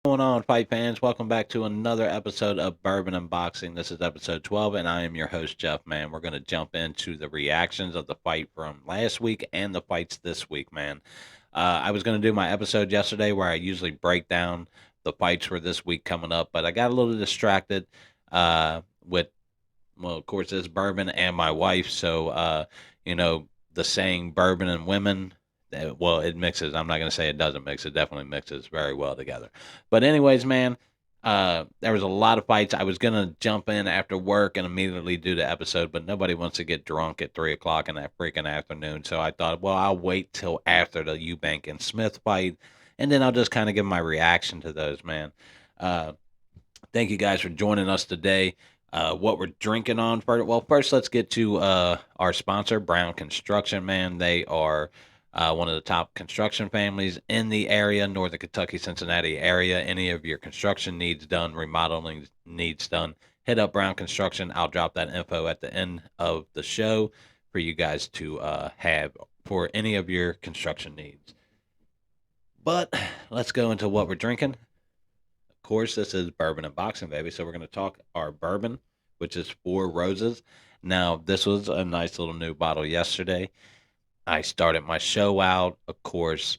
Going on, fight fans? Welcome back to another episode of Bourbon and Boxing. This is episode 12, and I am your host, Jeff. Man, we're going to jump into the reactions of the fight from last week and the fights this week, man. I was going to do my episode yesterday where I usually break down the fights for this week coming up, but I got a little distracted with, well, of course, it's bourbon and my wife. So, you know, the saying bourbon and women, well, it mixes. I'm not going to say it doesn't mix. It definitely mixes very well together. But, anyways, man, there was a lot of fights. I was going to jump in after work and immediately do the episode, but nobody wants to get drunk at 3 o'clock in that freaking afternoon. So I thought, well, I'll wait till after the Eubank and Smith fight, and then I'll just kind of give my reaction to those, man. Uh, Thank you guys for joining us today. What we're drinking on first. Well, first let's get to our sponsor, Brown Construction. Man, they are one of the top construction families in the area, Northern Kentucky, Cincinnati area. Any of your construction needs done, remodeling needs done, hit up Brown Construction. I'll drop that info at the end of the show for you guys to have for any of your construction needs. But let's go into what we're drinking. Course, this is bourbon and boxing, baby. So we're going to talk our bourbon, which is Four Roses. Now, this was a nice little new bottle yesterday. I started my show out, of course,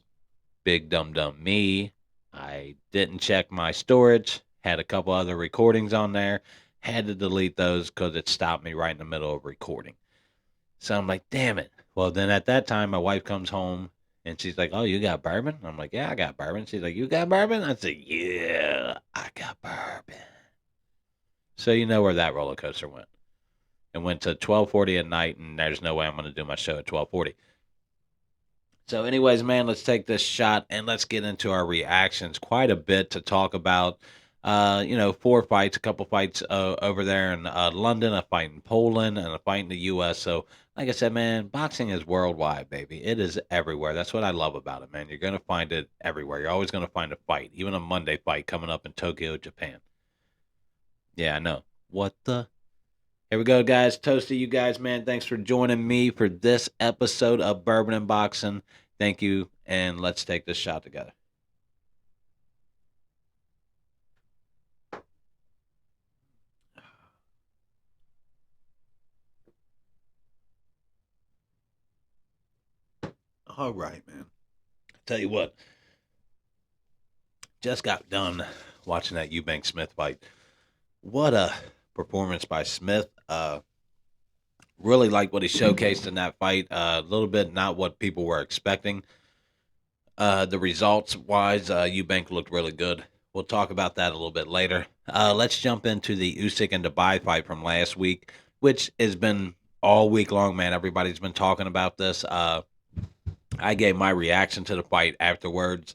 big dumb dumb me. I didn't check my storage, had a couple other recordings on there, had to delete those because it stopped me right in the middle of recording. So I'm like, damn it. Well, then at that time, my wife comes home and she's like, "Oh, you got bourbon?" I'm like, "Yeah, I got bourbon." She's like, "You got bourbon?" I said, "Yeah, I got bourbon." So you know where that roller coaster went. It went to 12:40 at night, and there's no way I'm going to do my show at 12:40. So, anyways, man, let's take this shot and let's get into our reactions. Quite a bit to talk about. Four fights, a couple fights over there in London, a fight in Poland, and a fight in the U.S. So, like I said, man, boxing is worldwide, baby. It is everywhere. That's what I love about it, man. You're going to find it everywhere. You're always going to find a fight, even a Monday fight coming up in Tokyo, Japan. Yeah, I know. What the? Here we go, guys. Toast to you guys, man. Thanks for joining me for this episode of Bourbon and Boxing. Thank you, and let's take this shot together. All right, man. Tell you what, just got done watching that Eubank Smith fight. What a performance by Smith. Really like what he showcased in that fight. A little bit not what people were expecting. The results wise, Eubank looked really good. We'll talk about that a little bit later. Let's jump into the Usyk and Dubai fight from last week, which has been all week long, man. Everybody's been talking about this. I gave my reaction to the fight afterwards.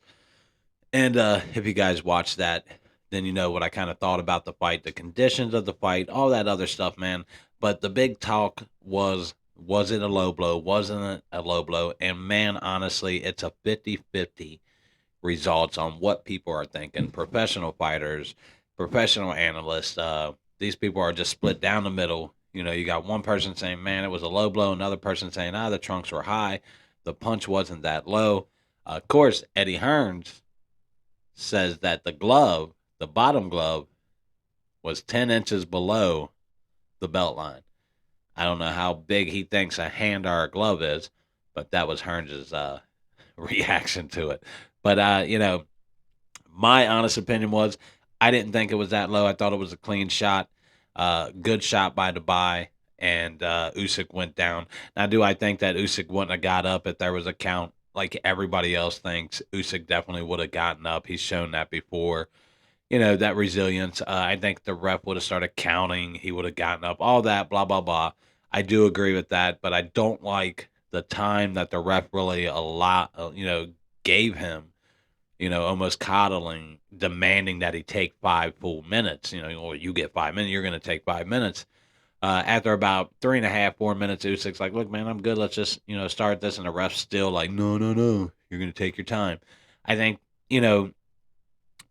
And if you guys watched that, then you know what I kind of thought about the fight, the conditions of the fight, all that other stuff, man. But the big talk was it a low blow? Wasn't it a low blow? And man, honestly, it's a 50-50 results on what people are thinking. Professional fighters, professional analysts, these people are just split down the middle. You know, you got one person saying, man, it was a low blow, another person saying, the trunks were high. The punch wasn't that low. Of course, Eddie Hearns says that the glove, the bottom glove, was 10 inches below the belt line. I don't know how big he thinks a hand or a glove is, but that was Hearns' reaction to it. But, my honest opinion was I didn't think it was that low. I thought it was a clean shot, good shot by Dubai, and Usyk went down. Now, do I think that Usyk wouldn't have got up if there was a count? Like everybody else thinks, Usyk definitely would have gotten up. He's shown that before. You know, that resilience. I think the ref would have started counting. He would have gotten up. All that, blah, blah, blah. I do agree with that, but I don't like the time that the ref really gave him, almost coddling, demanding that he take 5 full minutes. Well, you get 5 minutes, you're going to take 5 minutes. After about 3.5, 4 minutes, Usyk's like, look, man, I'm good. Let's just, start this. And the ref's still like, no, no, no. You're going to take your time. I think,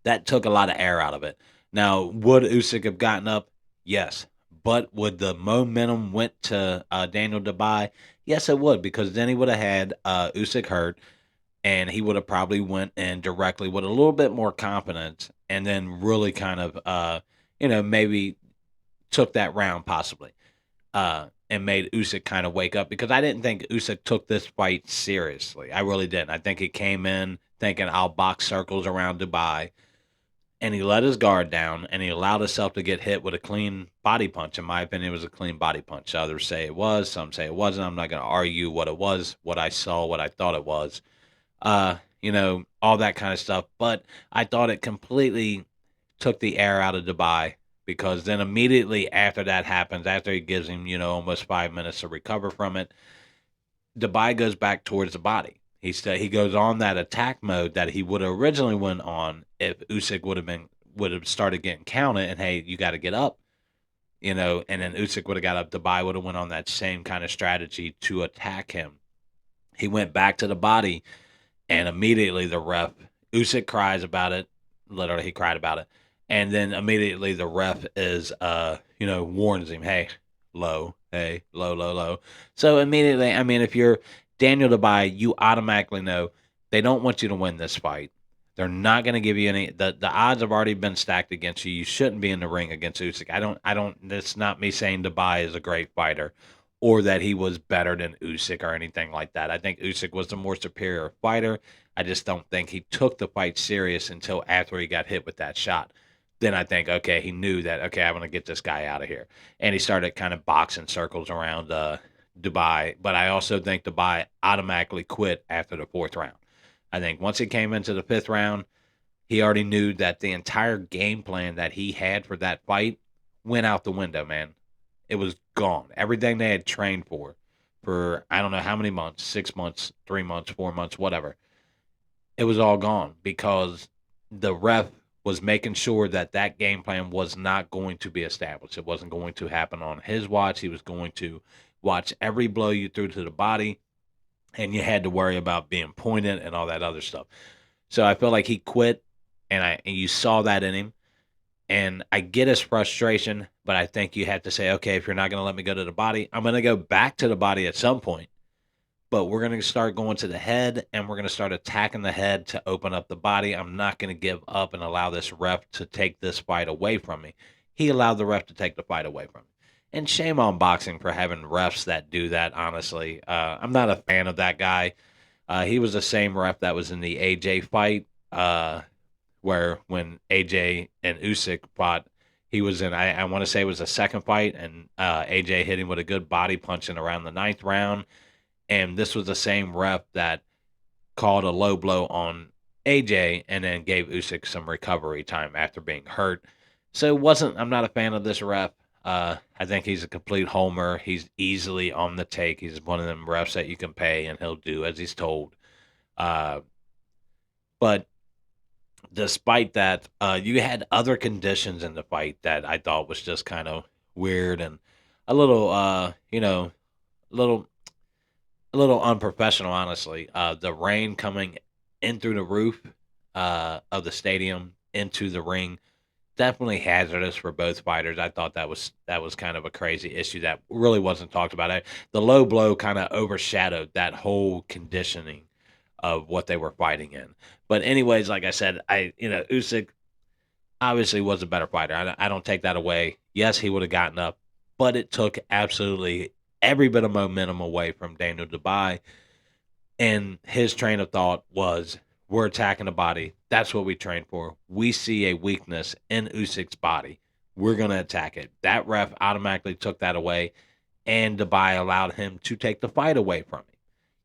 that took a lot of air out of it. Now, would Usyk have gotten up? Yes. But would the momentum went to Daniel Dubai? Yes, it would, because then he would have had Usyk hurt. and he would have probably went in directly with a little bit more confidence, and then really kind of, maybe took that round possibly, and made Usyk kind of wake up, because I didn't think Usyk took this fight seriously. I really didn't. I think he came in thinking I'll box circles around Dubai, and he let his guard down, and he allowed himself to get hit with a clean body punch. In my opinion, it was a clean body punch. Others say it was, some say it wasn't. I'm not going to argue what it was, what I saw, what I thought it was, all that kind of stuff. But I thought it completely took the air out of Dubai, because then immediately after that happens, after he gives him, almost 5 minutes to recover from it, Dubai goes back towards the body. He goes on that attack mode that he would have originally went on if Usyk would have started getting counted, and hey, you got to get up, and then Usyk would have got up. Dubai would have went on that same kind of strategy to attack him. He went back to the body, and immediately the ref, Usyk cries about it. Literally, he cried about it. And then immediately the ref warns him, hey, low, low, low, low. So immediately, I mean, if you're Daniel Dubai, you automatically know they don't want you to win this fight. They're not going to give you any. The odds have already been stacked against you. You shouldn't be in the ring against Usyk. I don't. That's not me saying Dubai is a great fighter, or that he was better than Usyk or anything like that. I think Usyk was the more superior fighter. I just don't think he took the fight serious until after he got hit with that shot. Then I think, okay, he knew that, okay, I'm going to get this guy out of here. And he started kind of boxing circles around Dubai. But I also think Dubai automatically quit after the fourth round. I think once he came into the fifth round, he already knew that the entire game plan that he had for that fight went out the window, man. It was gone. Everything they had trained for I don't know how many months, 6 months, 3 months, 4 months, whatever, it was all gone, because the ref was making sure that that game plan was not going to be established. It wasn't going to happen on his watch. He was going to watch every blow you threw to the body, and you had to worry about being pointed and all that other stuff. So I feel like he quit, and you saw that in him. And I get his frustration, but I think you have to say, okay, if you're not going to let me go to the body, I'm going to go back to the body at some point. But we're going to start going to the head, and we're going to start attacking the head to open up the body. I'm not going to give up and allow this ref to take this fight away from me. He allowed the ref to take the fight away from me. And shame on boxing for having refs that do that, honestly. I'm not a fan of that guy. He was the same ref that was in the AJ fight, where when AJ and Usyk fought, he was in, I want to say it was the second fight, and AJ hit him with a good body punch in around the ninth round. And this was the same ref that called a low blow on AJ and then gave Usyk some recovery time after being hurt. So I'm not a fan of this ref. I think he's a complete homer. He's easily on the take. He's one of them refs that you can pay and he'll do as he's told. But despite that, you had other conditions in the fight that I thought was just kind of weird and a little, little a little unprofessional, honestly. The rain coming in through the roof of the stadium into the ring, definitely hazardous for both fighters. I thought that was kind of a crazy issue that really wasn't talked about. The low blow kind of overshadowed that whole conditioning of what they were fighting in. But anyways, like I said, Usyk obviously was a better fighter. I don't take that away. Yes, he would have gotten up, but it took absolutely every bit of momentum away from Daniel Dubai. And his train of thought was, we're attacking the body. That's what we train for. We see a weakness in Usyk's body. We're going to attack it. That ref automatically took that away, and Dubai allowed him to take the fight away from him.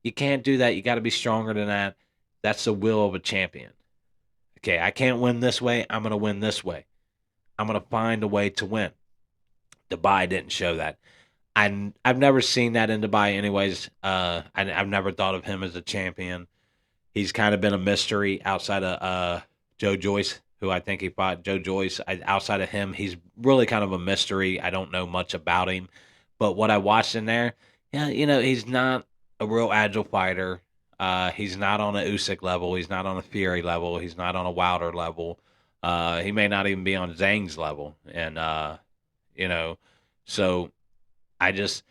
You can't do that. You got to be stronger than that. That's the will of a champion. Okay, I can't win this way. I'm going to win this way. I'm going to find a way to win. Dubai didn't show that. I've never seen that in Dubai anyways. I've never thought of him as a champion. He's kind of been a mystery outside of Joe Joyce, who I think he fought. Joe Joyce, outside of him, he's really kind of a mystery. I don't know much about him. But what I watched in there, yeah, he's not a real agile fighter. He's not on a Usyk level. He's not on a Fury level. He's not on a Wilder level. He may not even be on Zhang's level. And, so I just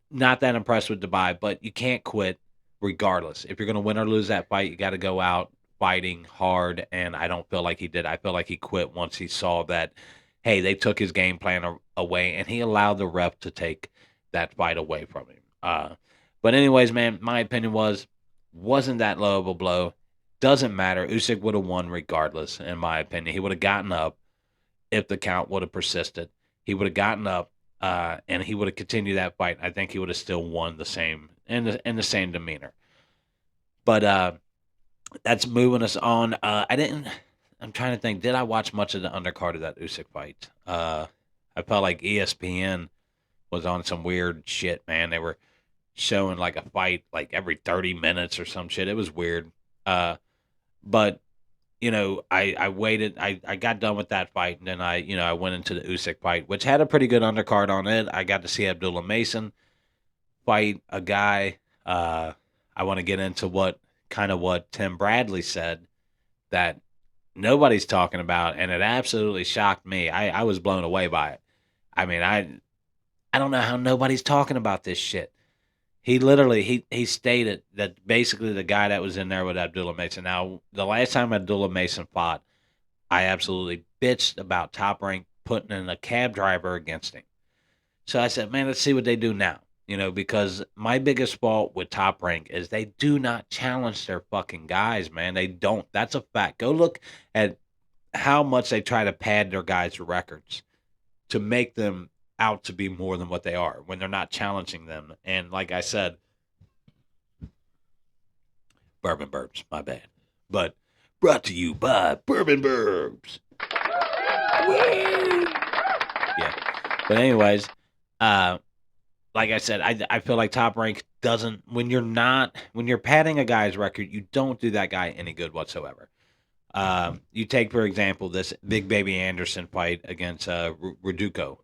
not that impressed with Dubai, but you can't quit. regardless. If you're going to win or lose that fight, you got to go out fighting hard. And I don't feel like he did. I feel like he quit once he saw that, hey, they took his game plan away, and he allowed the ref to take that fight away from him. But anyways, man, my opinion wasn't that low of a blow. Doesn't matter. Usyk would have won regardless, in my opinion. He would have gotten up if the count would have persisted. He would have gotten up, and he would have continued that fight. I think he would have still won the same in the same demeanor. But that's moving us on. I didn't. I'm trying to think. Did I watch much of the undercard of that Usyk fight? I felt like ESPN was on some weird shit, man. They were showing like a fight like every 30 minutes or some shit. It was weird. But I waited. I got done with that fight, and then I went into the Usyk fight, which had a pretty good undercard on it. I got to see Abdullah Mason fight a guy. I want to get into what Tim Bradley said that nobody's talking about, and it absolutely shocked me. I was blown away by it. I mean, I don't know how nobody's talking about this shit. He literally he stated that basically the guy that was in there with Abdullah Mason. Now, the last time Abdullah Mason fought, I absolutely bitched about Top Rank putting in a cab driver against him. So I said, man, let's see what they do now. Because my biggest fault with Top Rank is they do not challenge their fucking guys, man. They don't. That's a fact. Go look at how much they try to pad their guys' records to make them out to be more than what they are when they're not challenging them. And like I said, Bourbon Burbs, my bad. But brought to you by Bourbon Burbs. Yeah. But anyways, like I said, I feel like Top Rank doesn't, when you're padding a guy's record, you don't do that guy any good whatsoever. You take, for example, this Big Baby Anderson fight against Reduco,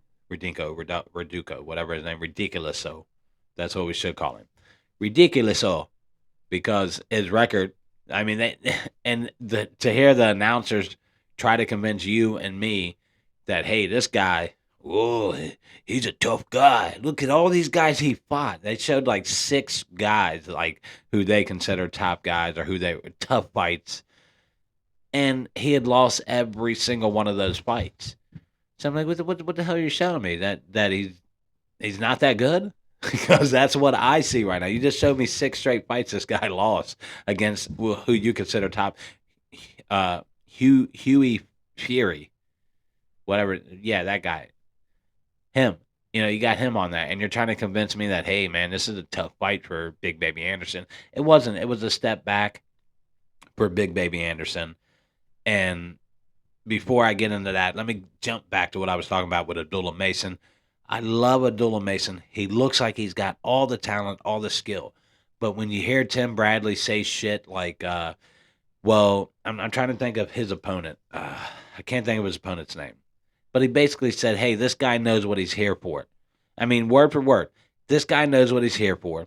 whatever his name, Ridiculouso. That's what we should call him. Ridiculouso. Because his record, I mean, to hear the announcers try to convince you and me that, hey, this guy, oh, he's a tough guy. Look at all these guys he fought. They showed like 6 guys, like who they consider top guys or who they were tough fights. And he had lost every single one of those fights. So I'm like, what the hell are you showing me? That he's not that good? Because that's what I see right now. You just showed me 6 straight fights this guy lost against who you consider top. Huey Fury, whatever. Yeah, that guy. Him. You got him on that, and you're trying to convince me that, hey, man, this is a tough fight for Big Baby Anderson. It wasn't. It was a step back for Big Baby Anderson. And before I get into that, let me jump back to what I was talking about with Abdullah Mason. I love Abdullah Mason. He looks like he's got all the talent, all the skill. But when you hear Tim Bradley say shit like, well, I'm trying to think of his opponent. I can't think of his opponent's name. But he basically said, hey, this guy knows what he's here for. I mean, word for word, this guy knows what he's here for.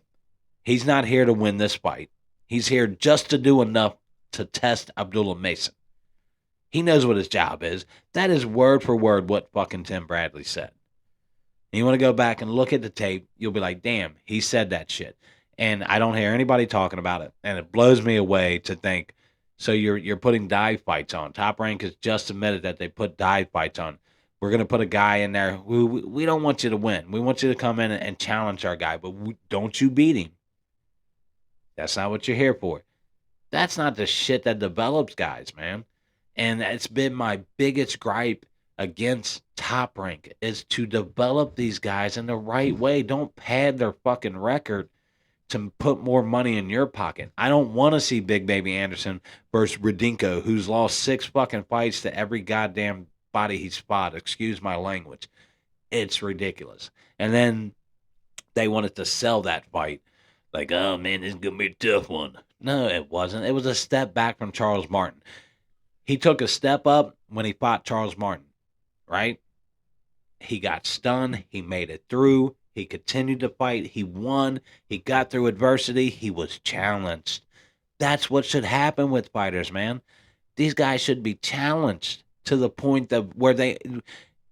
He's not here to win this fight. He's here just to do enough to test Abdullah Mason. He knows what his job is. That is word for word what fucking Tim Bradley said. And you want to go back and look at the tape, you'll be like, damn, he said that shit. And I don't hear anybody talking about it. And it blows me away to think, so you're putting dive fights on. Top Rank has just admitted that they put dive fights on. We're going to put a guy in there who we don't want you to win. We want you to come in and challenge our guy, but don't you beat him. That's not what you're here for. That's not the shit that develops guys, man. And it's been my biggest gripe against Top Rank is to develop these guys in the right way. Don't pad their fucking record to put more money in your pocket. I don't want to see Big Baby Anderson versus Radinko, who's lost 6 fucking fights to every goddamn body he's fought. Excuse my language. It's ridiculous. And then they wanted to sell that fight. Like, oh man, this is going to be a tough one. No, it wasn't. It was a step back from Charles Martin. He took a step up when he fought Charles Martin, right? He got stunned. He made it through. He continued to fight. He won. He got through adversity. He was challenged. That's what should happen with fighters, man. These guys should be challenged to the point that where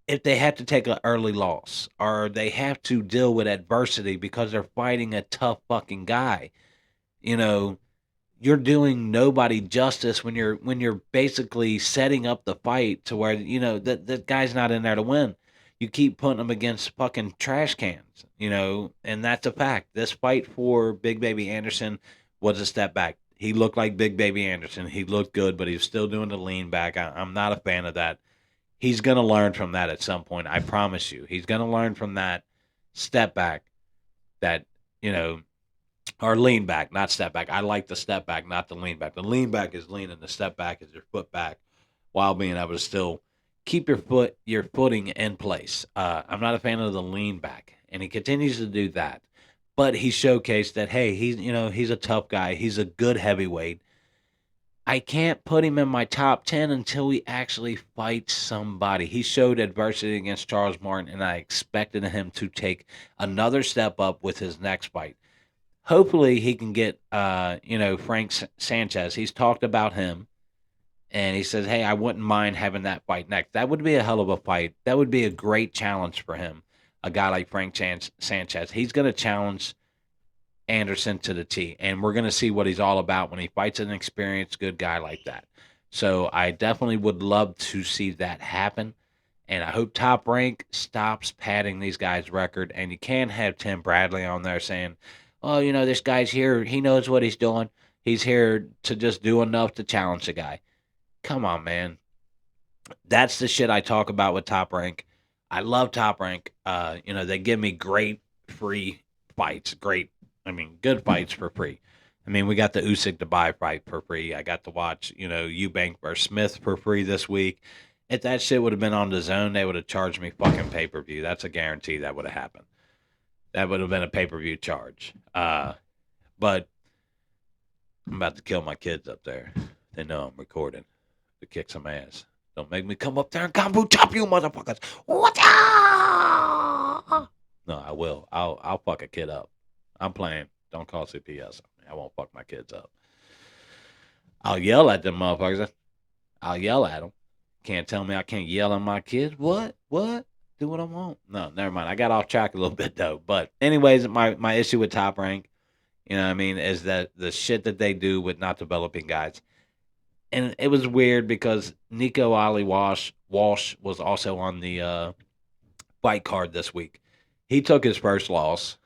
if they have to take an early loss or they have to deal with adversity because they're fighting a tough fucking guy, you know, you're doing nobody justice when you're basically setting up the fight to where that guy's not in there to win. You keep putting him against fucking trash cans, and that's a fact. This fight for Big Baby Anderson was a step back. He looked like Big Baby Anderson. He looked good, but he was still doing the lean back. I'm not a fan of that. He's gonna learn from that at some point. I promise you. He's gonna learn from that step back. That you know or lean back, not step back. I like the step back, not the lean back. The lean back is leaning. The step back is your foot back, while being able to still keep your footing in place. I'm not a fan of the lean back, and he continues to do that. But he showcased that hey, he's a tough guy. He's a good heavyweight. I can't put him in my top 10 until he actually fights somebody. He showed adversity against Charles Martin, and I expected him to take another step up with his next fight. Hopefully he can get Frank Sanchez. He's talked about him, and he says, "Hey, I wouldn't mind having that fight next. That would be a hell of a fight. That would be a great challenge for him. A guy like Sanchez. He's going to challenge Anderson to the T, and we're going to see what he's all about when he fights an experienced good guy like that. So I definitely would love to see that happen. And I hope Top Rank stops padding these guys' record. And you can't have Tim Bradley on there saying, oh, this guy's here. He knows what he's doing. He's here to just do enough to challenge the guy. Come on, man. That's the shit I talk about with Top Rank. I love Top Rank. They give me great free fights. Good fights for free. We got the Usyk Dubai fight for free. I got to watch, Eubank versus Smith for free this week. If that shit would have been on the zone, they would have charged me fucking pay-per-view. That's a guarantee that would have happened. That would have been a pay-per-view charge. But I'm about to kill my kids up there. They know I'm recording to kick some ass. Don't make me come up there and combo chop you motherfuckers. What? No, I will. I'll fuck a kid up. I'm playing. Don't call CPS. I won't fuck my kids up. I'll yell at them motherfuckers. I'll yell at them. Can't tell me I can't yell at my kids. What? Do what I want. No, never mind. I got off track a little bit though. But anyways, my issue with Top Rank, is that the shit that they do with not developing guys. And it was weird because Nico Ali Walsh was also on the fight card this week. He took his first loss.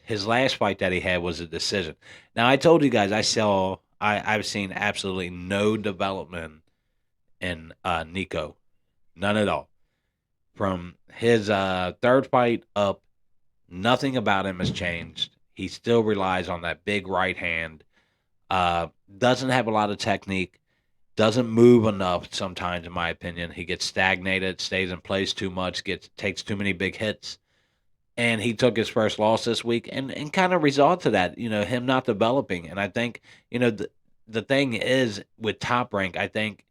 His last fight that he had was a decision. Now I told you guys I've seen absolutely no development in Nico, none at all. From his third fight up, nothing about him has changed. He still relies on that big right hand. Doesn't have a lot of technique. Doesn't move enough sometimes, in my opinion. He gets stagnated, stays in place too much, takes too many big hits. And he took his first loss this week and kind of resolved to that, him not developing. And I think, the thing is with Top Rank, I think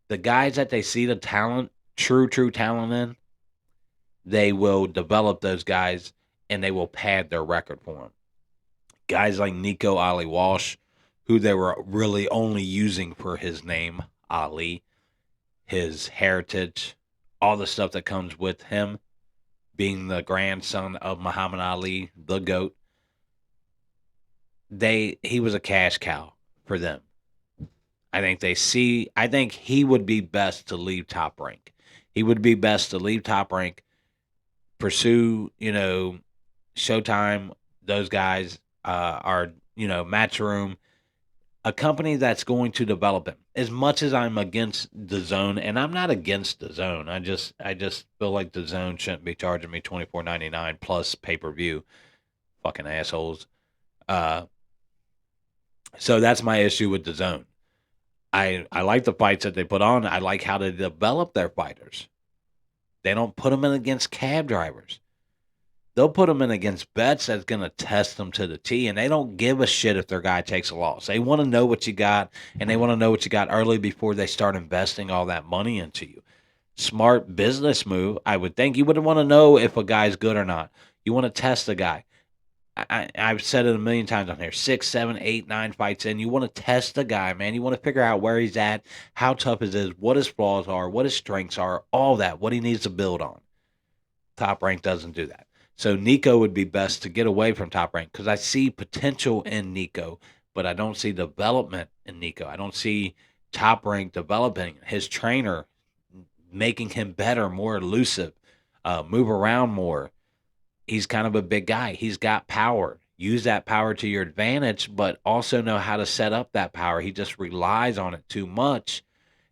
the guys that they see the talent, true talent in, they will develop those guys and they will pad their record for them. Guys like Nico Ali Walsh, who they were really only using for his name, Ali, his heritage, all the stuff that comes with him, being the grandson of Muhammad Ali, the GOAT. He was a cash cow for them. I think he would be best to leave Top Rank. He would be best to leave Top Rank, pursue, Showtime, those guys are, Matchroom, a company that's going to develop him. As much as I'm against the zone, and I'm not against the zone, I just feel like the zone shouldn't be charging me $24.99 plus pay-per-view. Fucking assholes. So that's my issue with the zone. I like the fights that they put on. I like how they develop their fighters. They don't put them in against cab drivers. They'll put them in against bets that's going to test them to the T, and they don't give a shit if their guy takes a loss. They want to know what you got, and they want to know what you got early before they start investing all that money into you. Smart business move, I would think. You wouldn't want to know if a guy's good or not. You want to test the guy. I've said it a million times on here. 6, 7, 8, 9 fights in. You want to test the guy, man. You want to figure out where he's at, how tough it is, what his flaws are, what his strengths are, all that, what he needs to build on. Top Rank doesn't do that. So Nico would be best to get away from Top Rank because I see potential in Nico, but I don't see development in Nico. I don't see Top Rank developing his trainer, making him better, more elusive, move around more. He's kind of a big guy. He's got power. Use that power to your advantage, but also know how to set up that power. He just relies on it too much,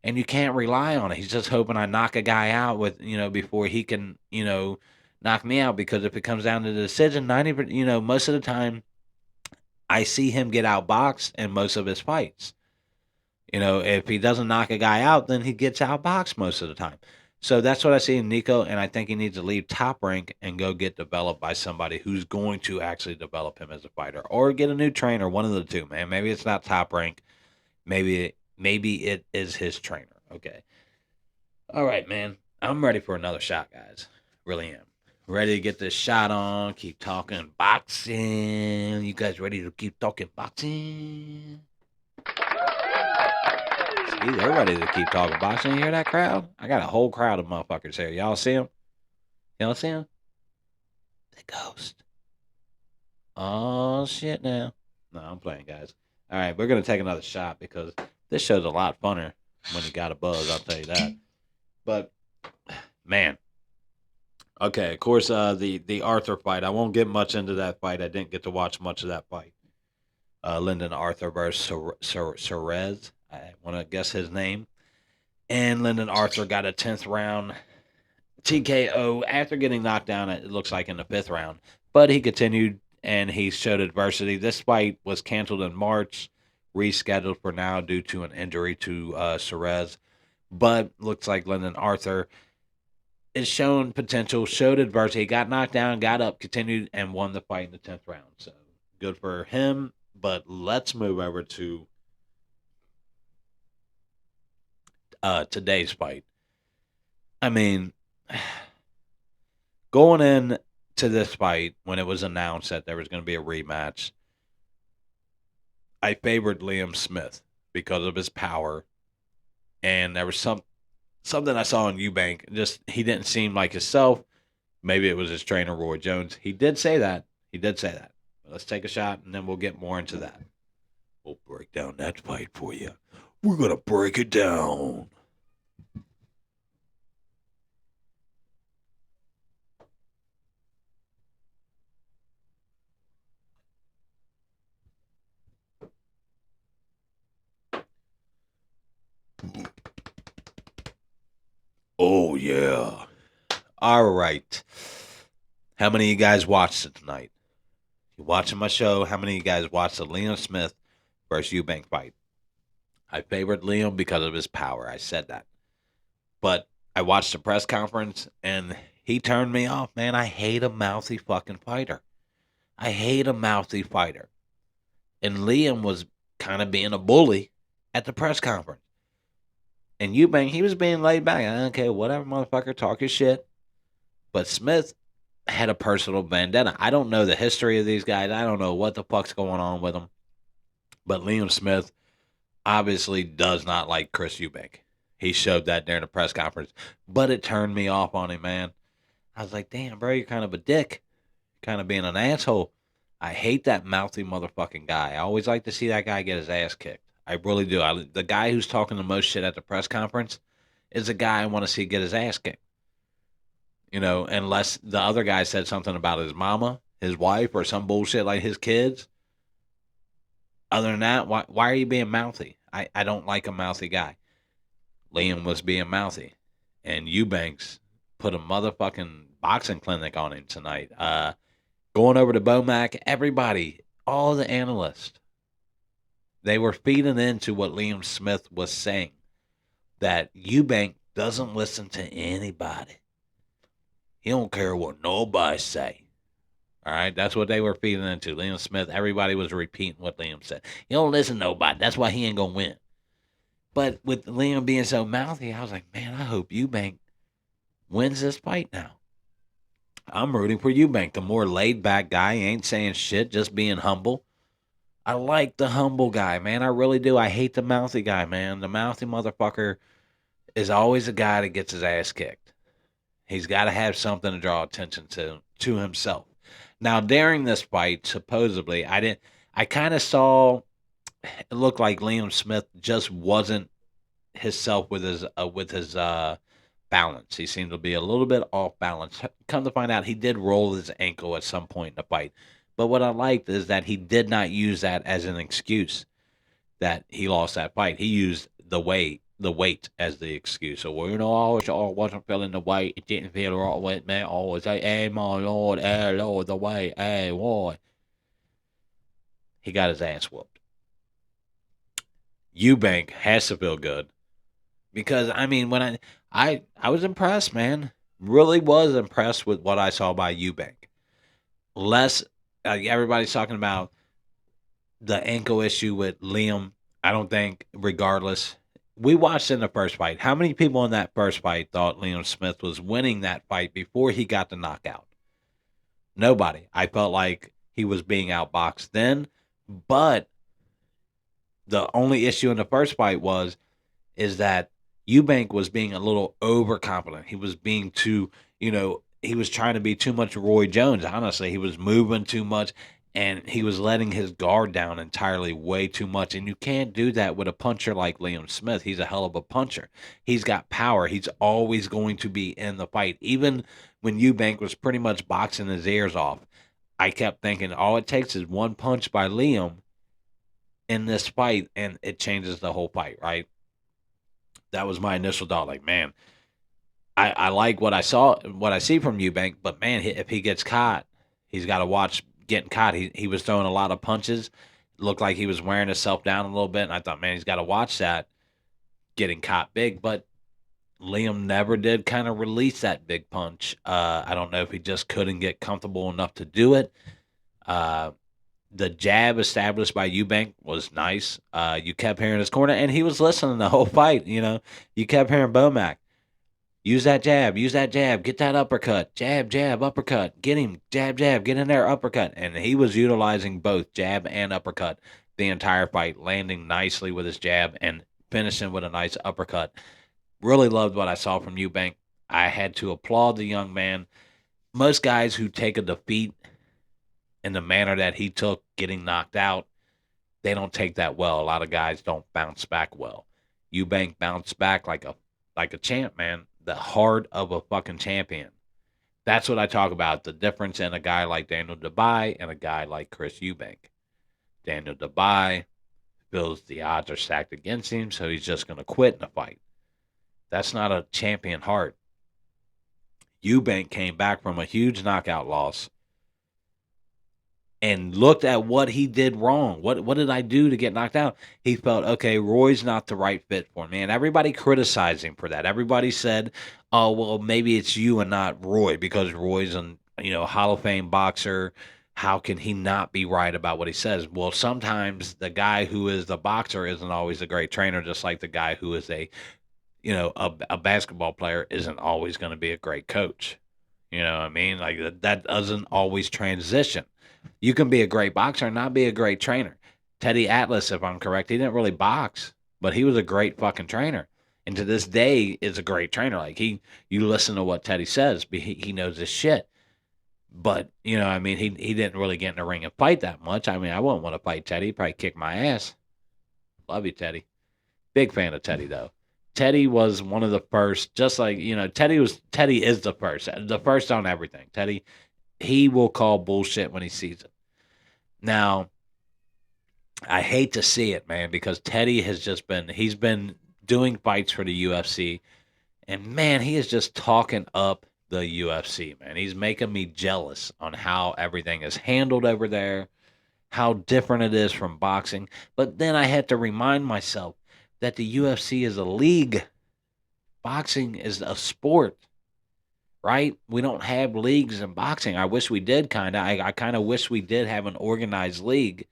and you can't rely on it. He's just hoping I knock a guy out with, before he can, knock me out. Because if it comes down to the decision, 90%, most of the time, I see him get outboxed in most of his fights. If he doesn't knock a guy out, then he gets outboxed most of the time. So that's what I see in Nico, and I think he needs to leave Top Rank and go get developed by somebody who's going to actually develop him as a fighter, or get a new trainer. One of the two, man. Maybe it's not Top Rank. Maybe it is his trainer. Okay. All right, man. I'm ready for another shot, guys. Really am. Ready to get this shot on. Keep talking boxing. You guys ready to keep talking boxing? See, they're ready to keep talking boxing. You hear that crowd? I got a whole crowd of motherfuckers here. Y'all see them? Y'all see them? The ghost. Oh, shit now. No, I'm playing, guys. All right, we're going to take another shot because this show's a lot funner when you got a buzz, I'll tell you that. But, man. Okay, of course, the Arthur fight. I won't get much into that fight. I didn't get to watch much of that fight. Lyndon Arthur versus Cerez. I want to guess his name. And Lyndon Arthur got a 10th round TKO after getting knocked down, it looks like, in the 5th round. But he continued, and he showed adversity. This fight was canceled in March, rescheduled for now due to an injury to Cerez. But looks like Lyndon Arthur is shown potential, showed adversity. He got knocked down, got up, continued, and won the fight in the 10th round. So good for him. But let's move over to today's fight. I mean, going in to this fight, when it was announced that there was going to be a rematch, I favored Liam Smith because of his power. And there was something I saw in Eubank. Just, he didn't seem like himself. Maybe it was his trainer, Roy Jones. He did say that. Let's take a shot, and then we'll get more into that. We'll break down that fight for you. We're going to break it down. Oh, yeah. All right. How many of you guys watched it tonight? You watching my show? How many of you guys watched the Liam Smith versus Eubank fight? I favored Liam because of his power. I said that. But I watched the press conference, and he turned me off, man. I hate a mouthy fucking fighter. I hate a mouthy fighter. And Liam was kind of being a bully at the press conference. And Eubank, he was being laid back. Okay, whatever, motherfucker, talk your shit. But Smith had a personal vendetta. I don't know the history of these guys. I don't know what the fuck's going on with them. But Liam Smith obviously does not like Chris Eubank. He showed that during the press conference. But it turned me off on him, man. I was like, damn, bro, you're kind of a dick. Kind of being an asshole. I hate that mouthy motherfucking guy. I always like to see that guy get his ass kicked. I really do. The guy who's talking the most shit at the press conference is the guy I want to see get his ass kicked. Unless the other guy said something about his mama, his wife, or some bullshit like his kids. Other than that, why are you being mouthy? I don't like a mouthy guy. Liam was being mouthy. And Eubanks put a motherfucking boxing clinic on him tonight. Going over to Bomac, everybody, all the analysts, they were feeding into what Liam Smith was saying. That Eubank doesn't listen to anybody. He don't care what nobody say. All right, that's what they were feeding into. Liam Smith, everybody was repeating what Liam said. He don't listen to nobody. That's why he ain't going to win. But with Liam being so mouthy, I was like, man, I hope Eubank wins this fight now. I'm rooting for Eubank, the more laid-back guy. He ain't saying shit, just being humble. I like the humble guy, man. I really do. I hate the mouthy guy, man. The mouthy motherfucker is always a guy that gets his ass kicked. He's got to have something to draw attention to himself. Now, during this fight, supposedly, I kind of saw it looked like Liam Smith just wasn't himself with his balance. He seemed to be a little bit off balance. Come to find out, he did roll his ankle at some point in the fight. But what I liked is that he did not use that as an excuse that he lost that fight. He used the weight as the excuse. So, well, I wasn't feeling the weight. It didn't feel right with me. I was like, hey, my Lord, hey, Lord, the weight, hey, boy. He got his ass whooped. Eubank has to feel good because I mean, when I was impressed, man. Really was impressed with what I saw by Eubank. Less, everybody's talking about the ankle issue with Liam. I don't think, regardless. We watched in the first fight. How many people in that first fight thought Liam Smith was winning that fight before he got the knockout? Nobody. I felt like he was being outboxed then, but the only issue in the first fight is that Eubank was being a little overconfident. He was being too, he was trying to be too much Roy Jones. Honestly, he was moving too much and he was letting his guard down entirely way too much. And you can't do that with a puncher like Liam Smith. He's a hell of a puncher. He's got power. He's always going to be in the fight. Even when Eubank was pretty much boxing his ears off, I kept thinking all it takes is one punch by Liam in this fight and it changes the whole fight, right? That was my initial thought. Like, man, I like what I see from Eubank, but man, if he gets caught, he's got to watch getting caught. He was throwing a lot of punches. Looked like he was wearing himself down a little bit, and I thought, man, he's got to watch that getting caught big. But Liam never did kind of release that big punch. I don't know if he just couldn't get comfortable enough to do it. Uh, the jab established by Eubank was nice. You kept hearing his corner, and he was listening the whole fight. You kept hearing Bomac. Use that jab, get that uppercut, jab, uppercut, get him, jab, get in there, uppercut. And he was utilizing both jab and uppercut the entire fight, landing nicely with his jab and finishing with a nice uppercut. Really loved what I saw from Eubank. I had to applaud the young man. Most guys who take a defeat in the manner that he took, getting knocked out, they don't take that well. A lot of guys don't bounce back well. Eubank bounced back like a champ, man. The heart of a fucking champion. That's what I talk about. The difference in a guy like Daniel Dubai and a guy like Chris Eubank. Daniel Dubai feels the odds are stacked against him, so he's just going to quit in the fight. That's not a champion heart. Eubank came back from a huge knockout loss and looked at what he did wrong. What did I do to get knocked out? He felt, okay, Roy's not the right fit for me. And everybody criticized him for that. Everybody said, oh, well, maybe it's you and not Roy because Roy's a Hall of Fame boxer. How can he not be right about what he says? Well, sometimes the guy who is the boxer isn't always a great trainer, just like the guy who is a basketball player isn't always going to be a great coach. You know what I mean? Like that doesn't always transition. You can be a great boxer and not be a great trainer. Teddy Atlas, if I'm correct, he didn't really box, but he was a great fucking trainer. And to this day is a great trainer. Like you listen to what Teddy says, he knows his shit. But, I mean, he didn't really get in the ring and fight that much. I mean, I wouldn't want to fight Teddy. He'd probably kick my ass. Love you, Teddy. Big fan of Teddy, though. Teddy was one of the first, just like, Teddy is the first on everything. Teddy, he will call bullshit when he sees it. Now, I hate to see it, man, because Teddy he's been doing fights for the UFC, and man, he is just talking up the UFC, man. He's making me jealous on how everything is handled over there, how different it is from boxing. But then I had to remind myself that the UFC is a league. Boxing is a sport, right? We don't have leagues in boxing. I wish we did, kind of. I kind of wish we did have an organized league.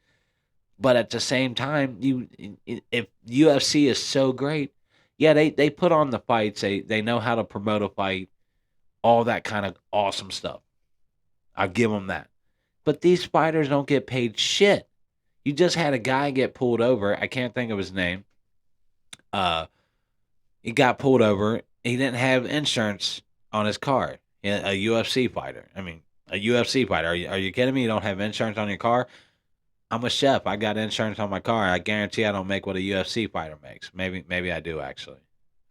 But at the same time, if UFC is so great, yeah, they put on the fights. They know how to promote a fight, all that kind of awesome stuff. I'll give them that. But these fighters don't get paid shit. You just had a guy get pulled over. I can't think of his name. He got pulled over. He didn't have insurance on his car. A UFC fighter. I mean, a UFC fighter. Are you kidding me? You don't have insurance on your car? I'm a chef. I got insurance on my car. I guarantee I don't make what a UFC fighter makes. Maybe I do actually.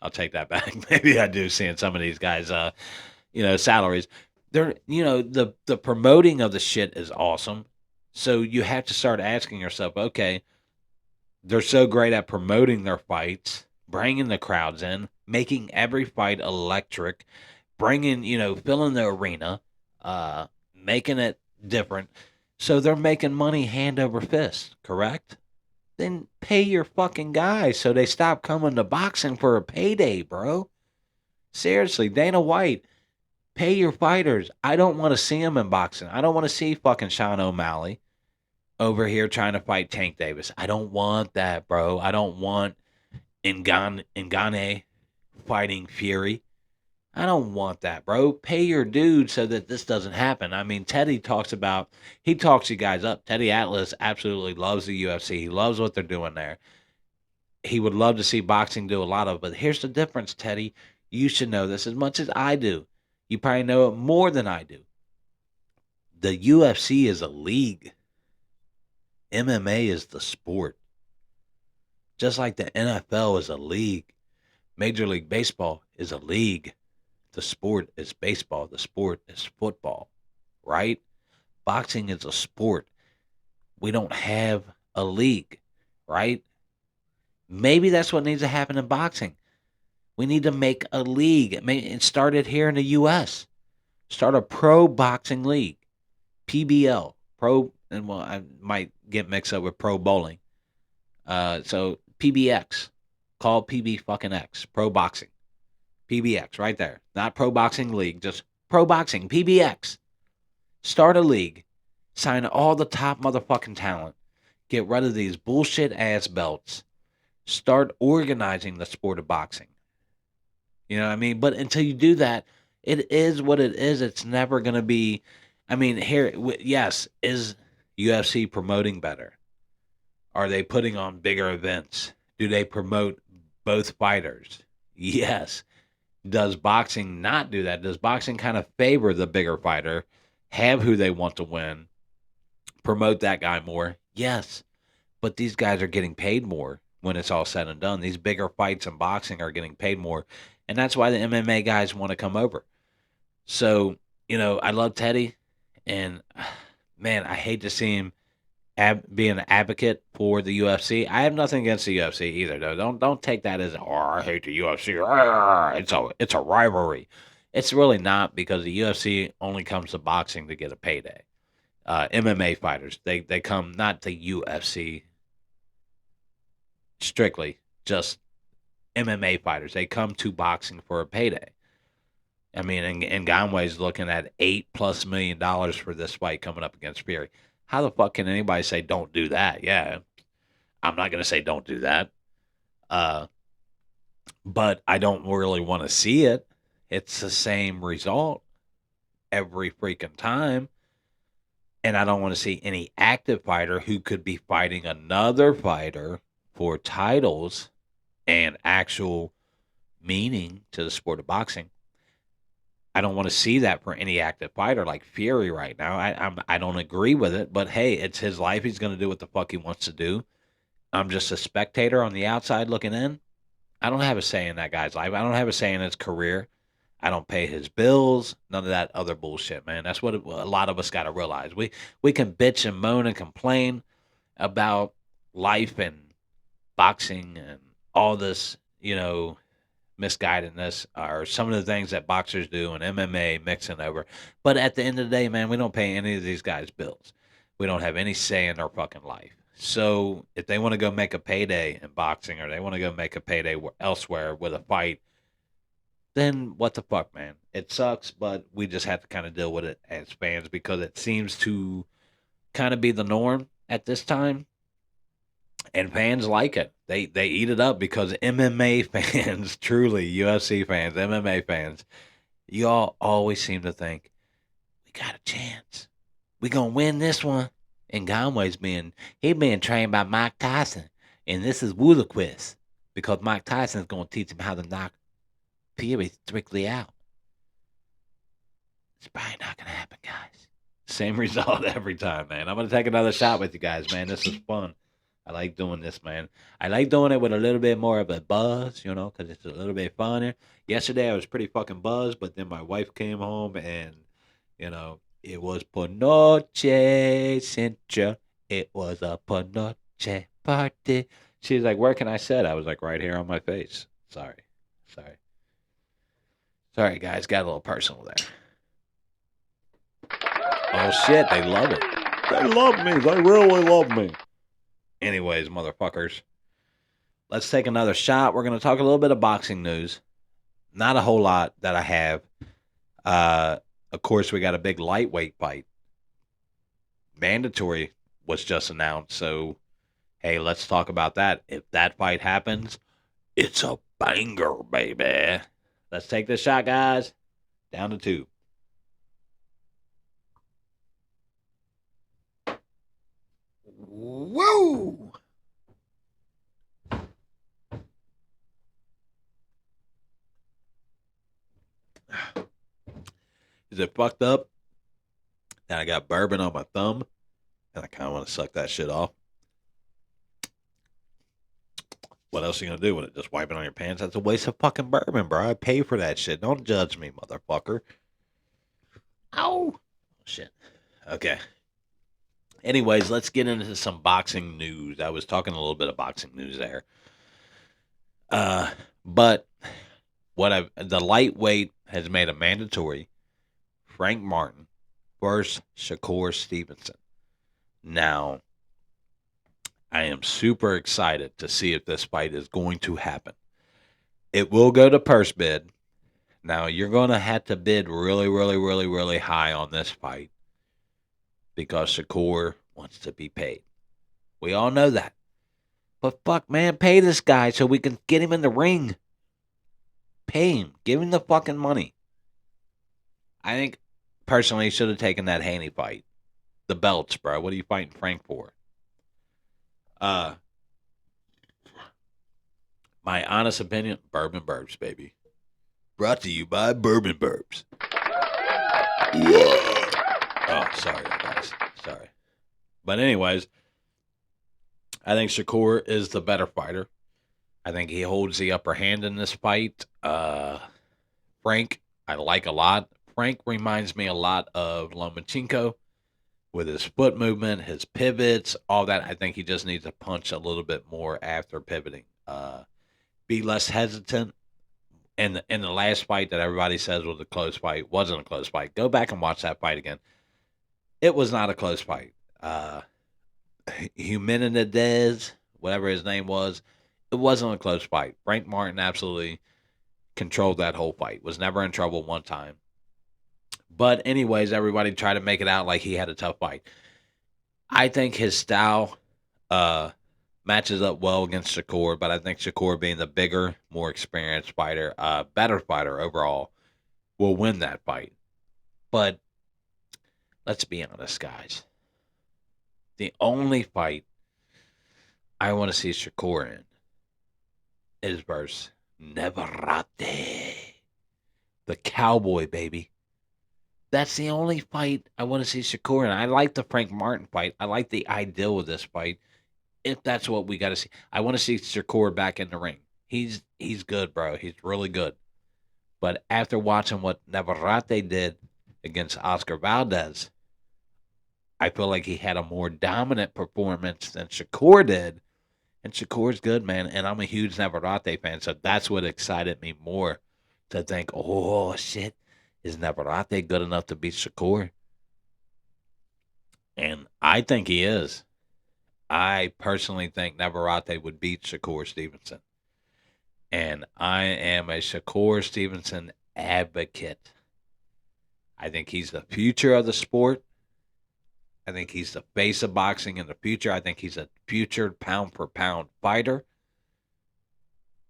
I'll take that back. Maybe I do. Seeing some of these guys, salaries. They're the promoting of the shit is awesome. So you have to start asking yourself, okay, they're so great at promoting their fights, bringing the crowds in, making every fight electric, bringing, filling the arena, making it different. So they're making money hand over fist, correct? Then pay your fucking guys so they stop coming to boxing for a payday, bro. Seriously, Dana White, pay your fighters. I don't want to see them in boxing. I don't want to see fucking Sean O'Malley over here trying to fight Tank Davis. I don't want that, bro. I don't want Ngannou fighting Fury. I don't want that, bro. Pay your dude so that this doesn't happen. I mean, he talks you guys up. Teddy Atlas absolutely loves the UFC. He loves what they're doing there. He would love to see boxing do a lot of, but here's the difference, Teddy. You should know this as much as I do. You probably know it more than I do. The UFC is a league. MMA is the sport. Just like the NFL is a league. Major League Baseball is a league. The sport is baseball. The sport is football, right? Boxing is a sport. We don't have a league, right? Maybe that's what needs to happen in boxing. We need to make a league. It started here in the U.S. Start a pro boxing league, PBL, pro, and well, I might get mixed up with pro bowling. So PBX, called PB fucking X, pro boxing. PBX right there. Not Pro Boxing League, just Pro Boxing, PBX. Start a league. Sign all the top motherfucking talent. Get rid of these bullshit ass belts. Start organizing the sport of boxing. You know what I mean? But until you do that, it is what it is. It's never going to be. I mean, yes, is UFC promoting better? Are they putting on bigger events? Do they promote both fighters? Yes. Does boxing not do that? Does boxing kind of favor the bigger fighter, have who they want to win, promote that guy more? Yes. But these guys are getting paid more when it's all said and done. These bigger fights in boxing are getting paid more. And that's why the MMA guys want to come over. So, I love Teddy. And, man, I hate to see him be an advocate for the UFC. I have nothing against the UFC either, though. Don't take that as I hate the UFC. It's a rivalry. It's really not, because the UFC only comes to boxing to get a payday. MMA fighters, they come not to UFC strictly, just MMA fighters. They come to boxing for a payday. I mean, and Nganou's looking at $8+ million for this fight coming up against Fury. How the fuck can anybody say don't do that? Yeah, I'm not gonna say don't do that. Uh, but I don't really want to see it. It's the same result every freaking time. And I don't want to see any active fighter who could be fighting another fighter for titles and actual meaning to the sport of boxing. I don't want to see that for any active fighter like Fury right now. I don't agree with it, but hey, it's his life. He's going to do what the fuck he wants to do. I'm just a spectator on the outside looking in. I don't have a say in that guy's life. I don't have a say in his career. I don't pay his bills. None of that other bullshit, man. That's what a lot of us got to realize. We can bitch and moan and complain about life and boxing and all this, misguidedness, or some of the things that boxers do and MMA mixing over. But at the end of the day, man, we don't pay any of these guys' bills. We don't have any say in their fucking life. So if they want to go make a payday in boxing, or they want to go make a payday elsewhere with a fight, then what the fuck, man? It sucks, but we just have to kind of deal with it as fans, because it seems to kind of be the norm at this time. And fans like it. They eat it up, because MMA fans, truly UFC fans, MMA fans, y'all always seem to think we got a chance. We gonna win this one. And Conway's being trained by Mike Tyson, and this is ludicrous, because Mike Tyson's gonna teach him how to knock Fury strictly out. It's probably not gonna happen, guys. Same result every time, man. I'm gonna take another shot with you guys, man. This is fun. I like doing this, man. I like doing it with a little bit more of a buzz, because it's a little bit funner. Yesterday I was pretty fucking buzzed, but then my wife came home and, it was Panoche Central. It was a Panoche party. She's like, "Where can I sit?" I was like, "Right here on my face." Sorry, sorry, guys. Got a little personal there. Oh shit, they love it. They love me. They really love me. Anyways, motherfuckers, let's take another shot. We're going to talk a little bit of boxing news. Not a whole lot that I have. Uh, of course, we got a big lightweight fight. Mandatory was just announced. So, hey, let's talk about that. If that fight happens, it's a banger, baby. Let's take this shot, guys. Down to 2. Whoa! Is it fucked up? And I got bourbon on my thumb, and I kind of want to suck that shit off. What else are you gonna do with it? Just wipe it on your pants? That's a waste of fucking bourbon, bro. I pay for that shit. Don't judge me, motherfucker. Ow! Shit. Okay. Anyways, let's get into some boxing news. I was talking a little bit of boxing news there. But the lightweight has made a mandatory Frank Martin versus Shakur Stevenson. Now, I am super excited to see if this fight is going to happen. It will go to purse bid. Now, you're going to have to bid really, really, really, really high on this fight because Shakur wants to be paid. We all know that. But fuck, man, pay this guy so we can get him in the ring. Pay him. Give him the fucking money. I think, personally, he should have taken that Haney fight. The belts, bro. What are you fighting Frank for? My honest opinion, Bourbon Burbs, baby. Brought to you by Bourbon Burbs. Oh, sorry, guys. Sorry. But anyways, I think Shakur is the better fighter. I think he holds the upper hand in this fight. Frank, I like a lot. Frank reminds me a lot of Lomachenko with his foot movement, his pivots, all that. I think he just needs to punch a little bit more after pivoting. Be less hesitant. And in the last fight that everybody says was a close fight, wasn't a close fight. Go back and watch that fight again. It was not a close fight. Jimenez, whatever his name was, it wasn't a close fight. Frank Martin absolutely controlled that whole fight. Was never in trouble one time. But anyways, everybody tried to make it out like he had a tough fight. I think his style matches up well against Shakur, but I think Shakur being the bigger, more experienced fighter, better fighter overall, will win that fight. But let's be honest, guys. The only fight I want to see Shakur in is versus Neverate, the cowboy, baby. That's the only fight I want to see Shakur in. I like the Frank Martin fight. I like the ideal of this fight. If that's what we got to see, I want to see Shakur back in the ring. He's good, bro. He's really good. But after watching what Neverate did against Oscar Valdez, I feel like he had a more dominant performance than Shakur did. And Shakur's good, man. And I'm a huge Neverate fan. So that's what excited me more to think, oh, shit, is Neverate good enough to beat Shakur? And I think he is. I personally think Neverate would beat Shakur Stevenson. And I am a Shakur Stevenson advocate. I think he's the future of the sport. I think he's the face of boxing in the future. I think he's a future pound for pound fighter.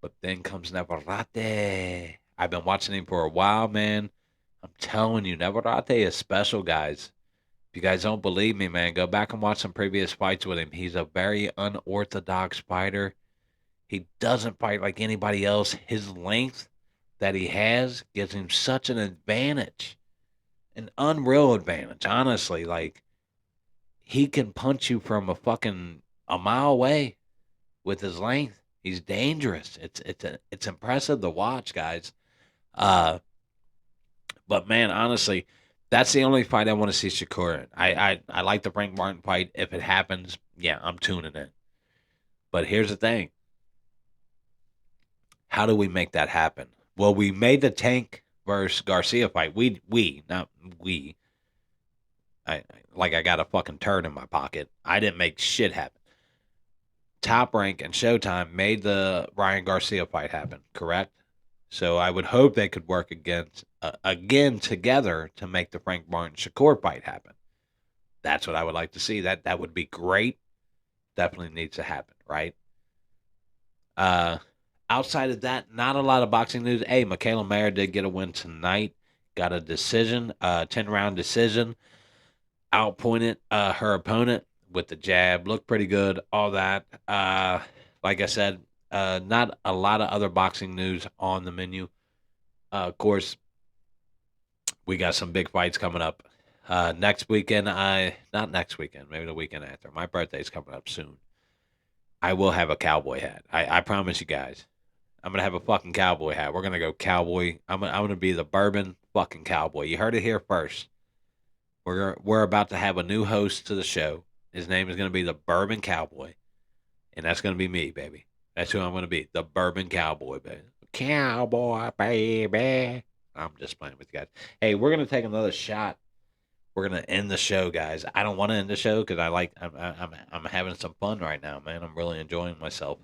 But then comes Neverate. I've been watching him for a while, man. I'm telling you, Neverate is special, guys. If you guys don't believe me, man, go back and watch some previous fights with him. He's a very unorthodox fighter. He doesn't fight like anybody else. His length that he has gives him such an advantage. An unreal advantage, honestly. Like, he can punch you from a mile away with his length. He's dangerous. It's impressive to watch, guys. Uh, but man, honestly, that's the only fight I want to see Shakur in. I like the Frank Martin fight. If it happens, yeah, I'm tuning in. But here's the thing: how do we make that happen? Well, we made the Tank versus Garcia fight. We not we. I got a fucking turd in my pocket. I didn't make shit happen. Top Rank and Showtime made the Ryan Garcia fight happen. Correct. So I would hope they could work again together to make the Frank Martin Shakur fight happen. That's what I would like to see. That would be great. Definitely needs to happen, right? Uh, outside of that, not a lot of boxing news. Hey, Michaela Mayer did get a win tonight. Got a decision, 10-round decision. Outpointed her opponent with the jab. Looked pretty good. All that. Like I said, not a lot of other boxing news on the menu. Of course, we got some big fights coming up. Next weekend, not next weekend, maybe the weekend after. My birthday's coming up soon. I will have a cowboy hat. I promise you guys. I'm gonna have a fucking cowboy hat. We're gonna go cowboy. I'm gonna be the bourbon fucking cowboy. You heard it here first. We're about to have a new host to the show. His name is gonna be the Bourbon Cowboy, and that's gonna be me, baby. That's who I'm gonna be, the Bourbon Cowboy, baby. Cowboy, baby. I'm just playing with you guys. Hey, we're gonna take another shot. We're gonna end the show, guys. I don't want to end the show because I'm having some fun right now, man. I'm really enjoying myself.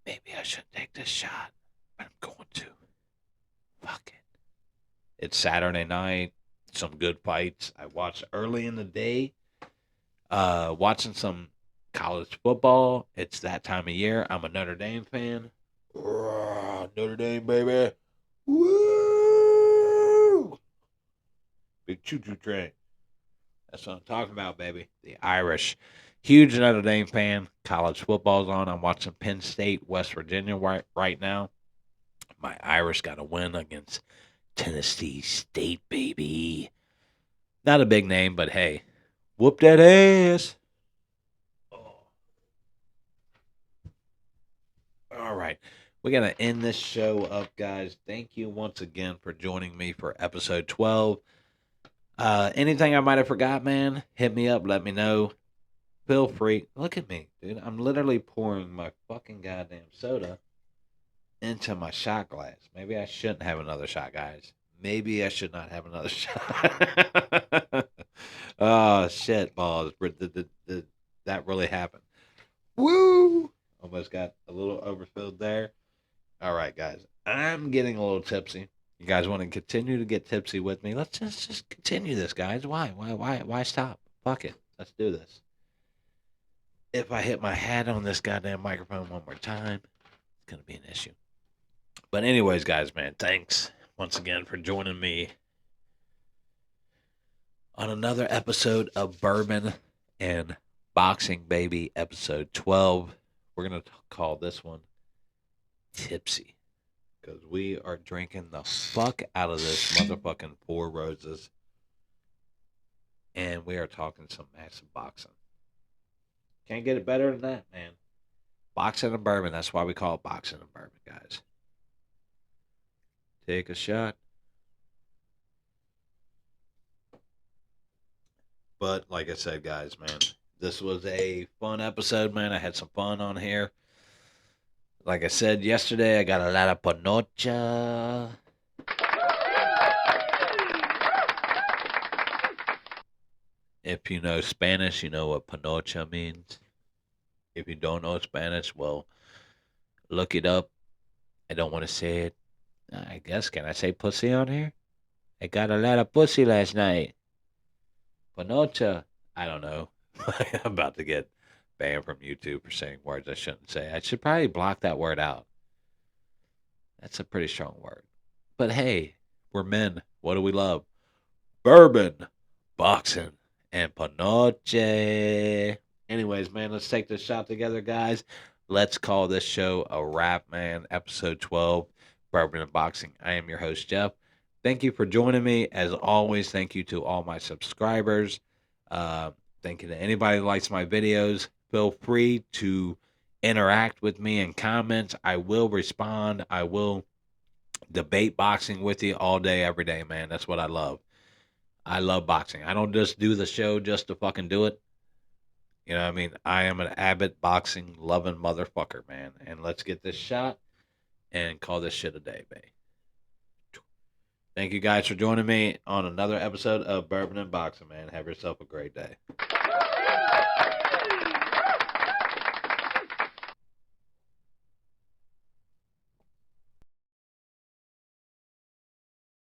Maybe I shouldn't take this shot, but I'm going to. Fuck it. It's Saturday night. Some good fights. I watched early in the day. Watching some college football. It's that time of year. I'm a Notre Dame fan. Notre Dame, baby. Woo! Big choo choo train. That's what I'm talking about, baby. The Irish. Huge Notre Dame fan. College football's on. I'm watching Penn State, West Virginia right now. My Irish got a win against Tennessee State, baby. Not a big name, but hey, whoop that ass. Oh. All right. We got to end this show up, guys. Thank you once again for joining me for episode 12. Anything I might have forgot, man, hit me up. Let me know. Feel free. Look at me, dude. I'm literally pouring my fucking goddamn soda into my shot glass. Maybe I shouldn't have another shot, guys. Maybe I should not have another shot. Oh, shit, balls. That really happened. Woo! Almost got a little overfilled there. All right, guys. I'm getting a little tipsy. You guys want to continue to get tipsy with me? Let's just continue this, guys. Why stop? Fuck it. Let's do this. If I hit my hat on this goddamn microphone one more time, it's gonna be an issue. But anyways, guys, man, thanks once again for joining me on another episode of Bourbon and Boxing Baby, episode 12. We're gonna call this one Tipsy. Because we are drinking the fuck out of this motherfucking Four Roses. And we are talking some massive boxing. Can't get it better than that, man. Boxing and bourbon. That's why we call it boxing and bourbon, guys. Take a shot. But like I said, guys, man, this was a fun episode, man. I had some fun on here. Like I said yesterday, I got a lot of panocha. If you know Spanish, you know what panocha means. If you don't know Spanish, well, look it up. I don't want to say it. I guess, can I say pussy on here? I got a lot of pussy last night. Panocha. I don't know. I'm about to get banned from YouTube for saying words I shouldn't say. I should probably block that word out. That's a pretty strong word. But hey, we're men. What do we love? Bourbon, boxing, and panoche. Anyways, man, let's take this shot together, guys. Let's call this show a wrap, man. Episode 12, Bourbon and Boxing. I am your host, Jeff. Thank you for joining me. As always, thank you to all my subscribers. Uh, Thank you to anybody who likes my videos. Feel free to interact with me in comments. I will respond. I will debate boxing with you all day, every day, man. That's what I love. I love boxing. I don't just do the show just to fucking do it. You know what I mean? I am an avid boxing loving motherfucker, man. And let's get this shot and call this shit a day, babe. Thank you guys for joining me on another episode of Bourbon and Boxing, man. Have yourself a great day.